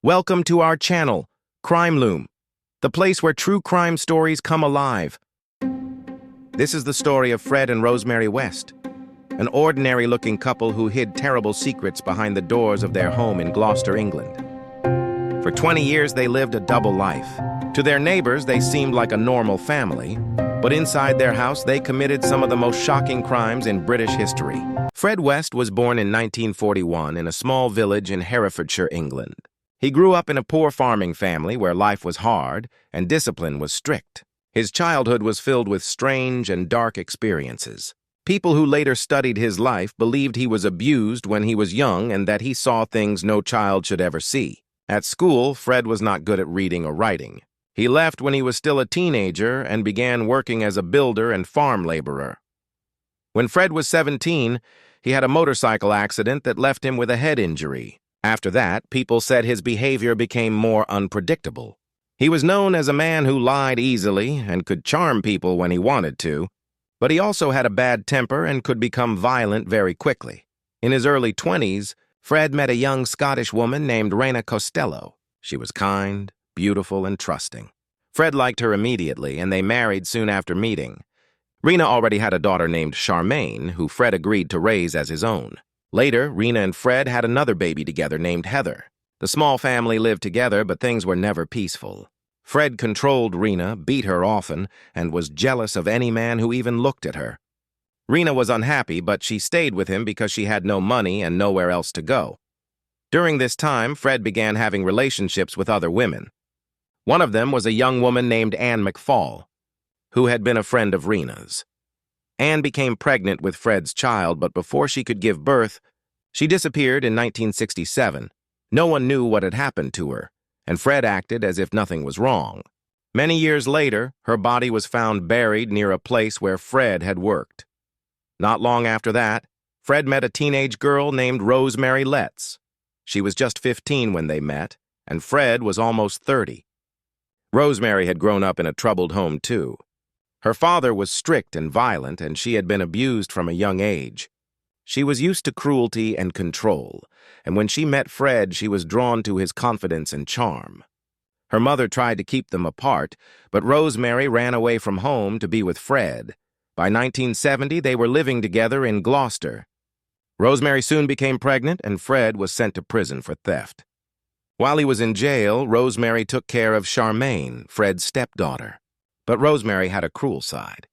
Welcome to our channel, Crime Loom, the place where true crime stories come alive. This is the story of Fred and Rosemary West, an ordinary-looking couple who hid terrible secrets behind the doors of their home in Gloucester, England. For 20 years, they lived a double life. To their neighbors, they seemed like a normal family, but inside their house, they committed some of the most shocking crimes in British history. Fred West was born in 1941 in a small village in Herefordshire, England. He grew up in a poor farming family where life was hard and discipline was strict. His childhood was filled with strange and dark experiences. People who later studied his life believed he was abused when he was young and that he saw things no child should ever see. At school, Fred was not good at reading or writing. He left when he was still a teenager and began working as a builder and farm laborer. When Fred was 17, he had a motorcycle accident that left him with a head injury. After that, people said his behavior became more unpredictable. He was known as a man who lied easily and could charm people when he wanted to, but he also had a bad temper and could become violent very quickly. In his early 20s, Fred met a young Scottish woman named Rena Costello. She was kind, beautiful, and trusting. Fred liked her immediately, and they married soon after meeting. Rena already had a daughter named Charmaine, who Fred agreed to raise as his own. Later, Rena and Fred had another baby together named Heather. The small family lived together, but things were never peaceful. Fred controlled Rena, beat her often, and was jealous of any man who even looked at her. Rena was unhappy, but she stayed with him because she had no money and nowhere else to go. During this time, Fred began having relationships with other women. One of them was a young woman named Anne McFall, who had been a friend of Rena's. Anne became pregnant with Fred's child, but before she could give birth, she disappeared in 1967. No one knew what had happened to her, and Fred acted as if nothing was wrong. Many years later, her body was found buried near a place where Fred had worked. Not long after that, Fred met a teenage girl named Rosemary West. She was just 15 when they met, and Fred was almost 30. Rosemary had grown up in a troubled home, too. Her father was strict and violent, and she had been abused from a young age. She was used to cruelty and control, and when she met Fred, she was drawn to his confidence and charm. Her mother tried to keep them apart, but Rosemary ran away from home to be with Fred. By 1970, they were living together in Gloucester. Rosemary soon became pregnant, and Fred was sent to prison for theft. While he was in jail, Rosemary took care of Charmaine, Fred's stepdaughter. But Rosemary had a cruel side.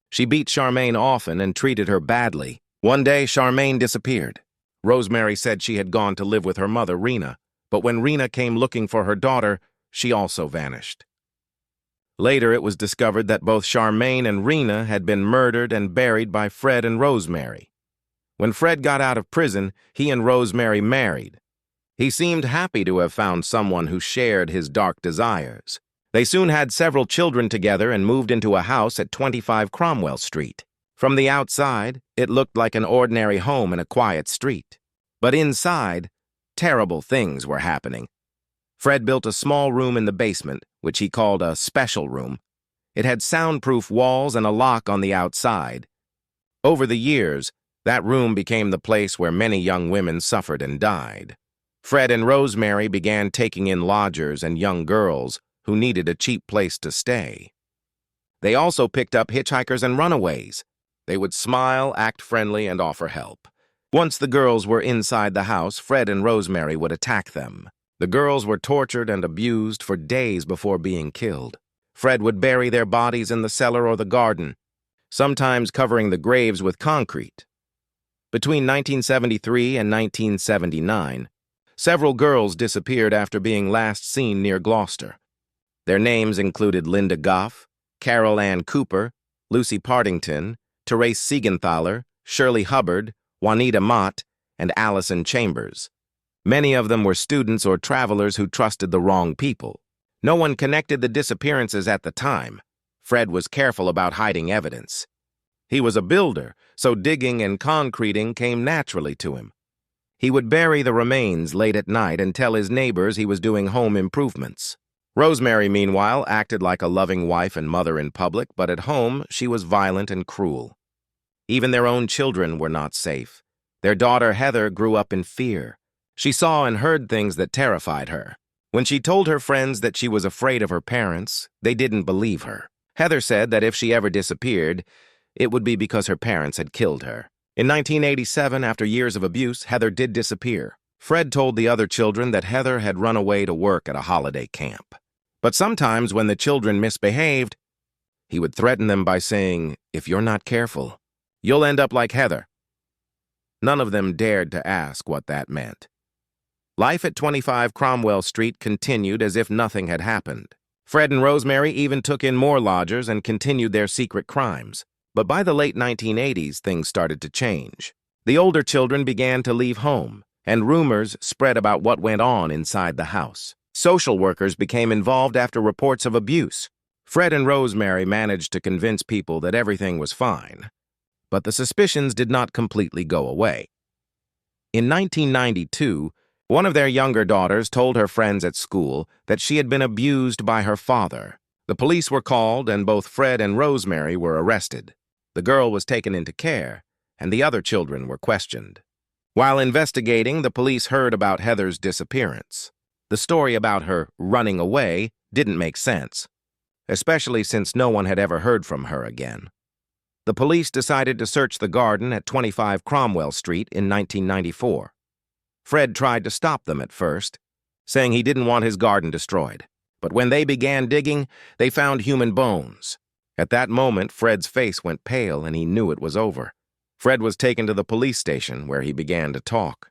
She beat Charmaine often and treated her badly. One day, Charmaine disappeared. Rosemary said she had gone to live with her mother, Rena, but when Rena came looking for her daughter, she also vanished. Later, it was discovered that both Charmaine and Rena had been murdered and buried by Fred and Rosemary. When Fred got out of prison, he and Rosemary married. He seemed happy to have found someone who shared his dark desires. They soon had several children together and moved into a house at 25 Cromwell Street. From the outside, it looked like an ordinary home in a quiet street. But inside, terrible things were happening. Fred built a small room in the basement, which he called a special room. It had soundproof walls and a lock on the outside. Over the years, that room became the place where many young women suffered and died. Fred and Rosemary began taking in lodgers and young girls who needed a cheap place to stay. They also picked up hitchhikers and runaways. They would smile, act friendly, and offer help. Once the girls were inside the house, Fred and Rosemary would attack them. The girls were tortured and abused for days before being killed. Fred would bury their bodies in the cellar or the garden, sometimes covering the graves with concrete. Between 1973 and 1979, several girls disappeared after being last seen near Gloucester. Their names included Linda Goff, Carol Ann Cooper, Lucy Partington, Therese Siegenthaler, Shirley Hubbard, Juanita Mott, and Allison Chambers. Many of them were students or travelers who trusted the wrong people. No one connected the disappearances at the time. Fred was careful about hiding evidence. He was a builder, so digging and concreting came naturally to him. He would bury the remains late at night and tell his neighbors he was doing home improvements. Rosemary, meanwhile, acted like a loving wife and mother in public, but at home she was violent and cruel. Even their own children were not safe. Their daughter Heather grew up in fear. She saw and heard things that terrified her. When she told her friends that she was afraid of her parents, they didn't believe her. Heather said that if she ever disappeared, it would be because her parents had killed her. In 1987, after years of abuse, Heather did disappear. Fred told the other children that Heather had run away to work at a holiday camp. But sometimes when the children misbehaved, he would threaten them by saying, "If you're not careful, you'll end up like Heather." None of them dared to ask what that meant. Life at 25 Cromwell Street continued as if nothing had happened. Fred and Rosemary even took in more lodgers and continued their secret crimes. But by the late 1980s, things started to change. The older children began to leave home, and rumors spread about what went on inside the house. Social workers became involved after reports of abuse. Fred and Rosemary managed to convince people that everything was fine, but the suspicions did not completely go away. In 1992, one of their younger daughters told her friends at school that she had been abused by her father. The police were called, and both Fred and Rosemary were arrested. The girl was taken into care, and the other children were questioned. While investigating, the police heard about Heather's disappearance. The story about her running away didn't make sense, especially since no one had ever heard from her again. The police decided to search the garden at 25 Cromwell Street in 1994. Fred tried to stop them at first, saying he didn't want his garden destroyed. But when they began digging, they found human bones. At that moment, Fred's face went pale and he knew it was over. Fred was taken to the police station where he began to talk.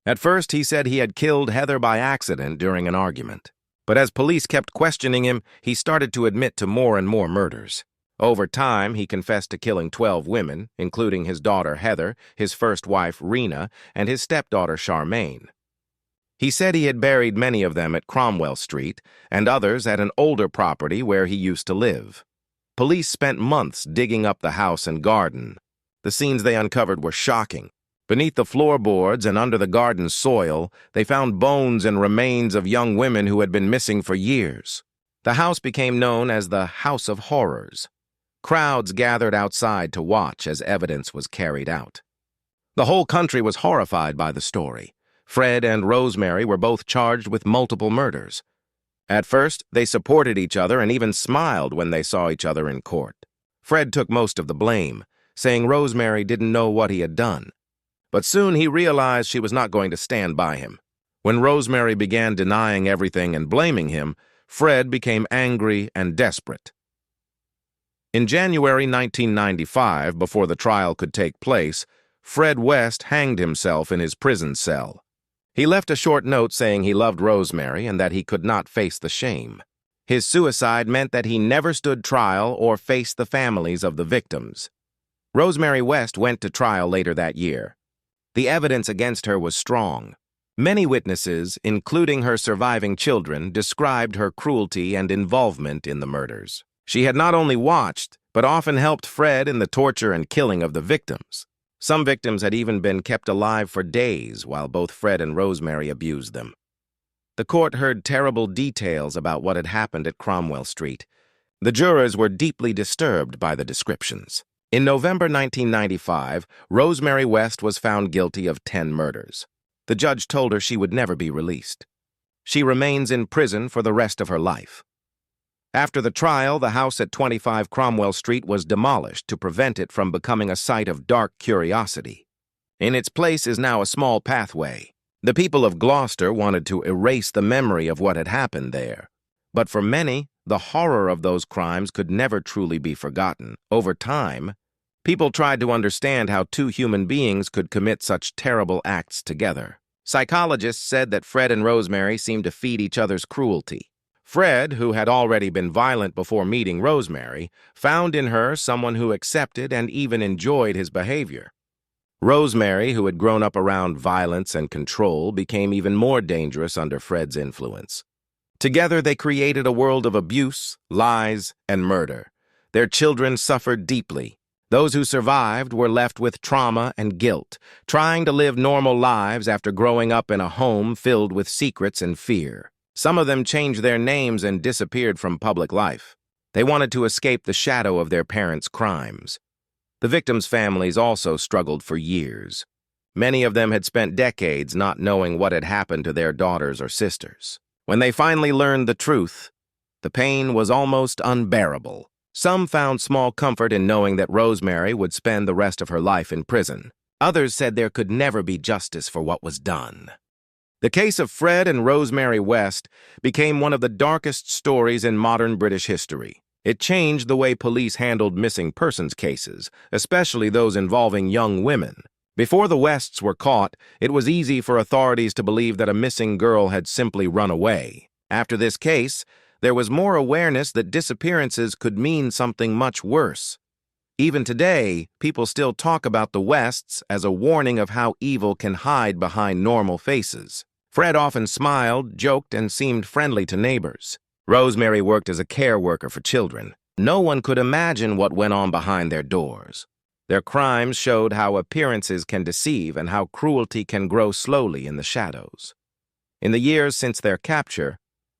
At first, he said he had killed Heather by accident during an argument. But as police kept questioning him, he started to admit to more and more murders. Over time, he confessed to killing 12 women, including his daughter Heather, his first wife Rena, and his stepdaughter Charmaine. He said he had buried many of them at Cromwell Street and others at an older property where he used to live. Police spent months digging up the house and garden. The scenes they uncovered were shocking. Beneath the floorboards and under the garden soil, they found bones and remains of young women who had been missing for years. The house became known as the House of Horrors. Crowds gathered outside to watch as evidence was carried out. The whole country was horrified by the story. Fred and Rosemary were both charged with multiple murders. At first, they supported each other and even smiled when they saw each other in court. Fred took most of the blame, saying Rosemary didn't know what he had done. But soon he realized she was not going to stand by him. When Rosemary began denying everything and blaming him, Fred became angry and desperate. In January 1995, before the trial could take place, Fred West hanged himself in his prison cell. He left a short note saying he loved Rosemary and that he could not face the shame. His suicide meant that he never stood trial or faced the families of the victims. Rosemary West went to trial later that year. The evidence against her was strong. Many witnesses, including her surviving children, described her cruelty and involvement in the murders. She had not only watched, but often helped Fred in the torture and killing of the victims. Some victims had even been kept alive for days while both Fred and Rosemary abused them. The court heard terrible details about what had happened at Cromwell Street. The jurors were deeply disturbed by the descriptions. In November 1995, Rosemary West was found guilty of 10 murders. The judge told her she would never be released. She remains in prison for the rest of her life. After the trial, the house at 25 Cromwell Street was demolished to prevent it from becoming a site of dark curiosity. In its place is now a small pathway. The people of Gloucester wanted to erase the memory of what had happened there. But for many, the horror of those crimes could never truly be forgotten. Over time, people tried to understand how two human beings could commit such terrible acts together. Psychologists said that Fred and Rosemary seemed to feed each other's cruelty. Fred, who had already been violent before meeting Rosemary, found in her someone who accepted and even enjoyed his behavior. Rosemary, who had grown up around violence and control, became even more dangerous under Fred's influence. Together, they created a world of abuse, lies, and murder. Their children suffered deeply. Those who survived were left with trauma and guilt, trying to live normal lives after growing up in a home filled with secrets and fear. Some of them changed their names and disappeared from public life. They wanted to escape the shadow of their parents' crimes. The victims' families also struggled for years. Many of them had spent decades not knowing what had happened to their daughters or sisters. When they finally learned the truth, the pain was almost unbearable. Some found small comfort in knowing that Rosemary would spend the rest of her life in prison. Others said there could never be justice for what was done. The case of Fred and Rosemary West became one of the darkest stories in modern British history. It changed the way police handled missing persons cases, especially those involving young women. Before the Wests were caught, it was easy for authorities to believe that a missing girl had simply run away. After this case, there was more awareness that disappearances could mean something much worse. Even today, people still talk about the Wests as a warning of how evil can hide behind normal faces. Fred often smiled, joked, and seemed friendly to neighbors. Rosemary worked as a care worker for children. No one could imagine what went on behind their doors. Their crimes showed how appearances can deceive and how cruelty can grow slowly in the shadows. In the years since their capture,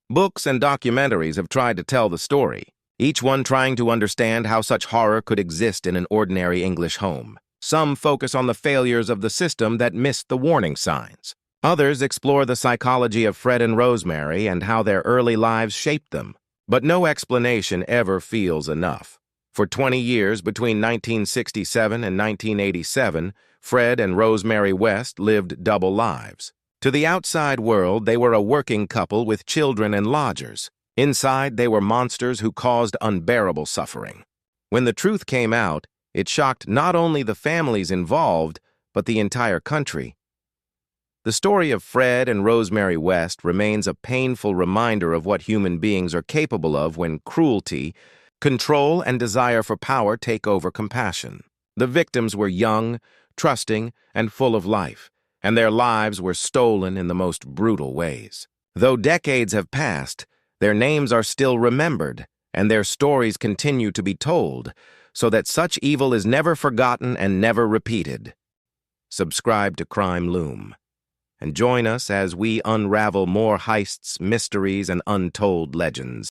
books and documentaries have tried to tell the story, each one trying to understand how such horror could exist in an ordinary English home. Some focus on the failures of the system that missed the warning signs. Others explore the psychology of Fred and Rosemary and how their early lives shaped them. But no explanation ever feels enough. For 20 years, between 1967 and 1987, Fred and Rosemary West lived double lives. To the outside world, they were a working couple with children and lodgers. Inside, they were monsters who caused unbearable suffering. When the truth came out, it shocked not only the families involved, but the entire country. The story of Fred and Rosemary West remains a painful reminder of what human beings are capable of when cruelty, control, and desire for power take over compassion. The victims were young, trusting, and full of life, and their lives were stolen in the most brutal ways. Though decades have passed, their names are still remembered, and their stories continue to be told, so that such evil is never forgotten and never repeated. Subscribe to Crime Loom, and join us as we unravel more heists, mysteries, and untold legends.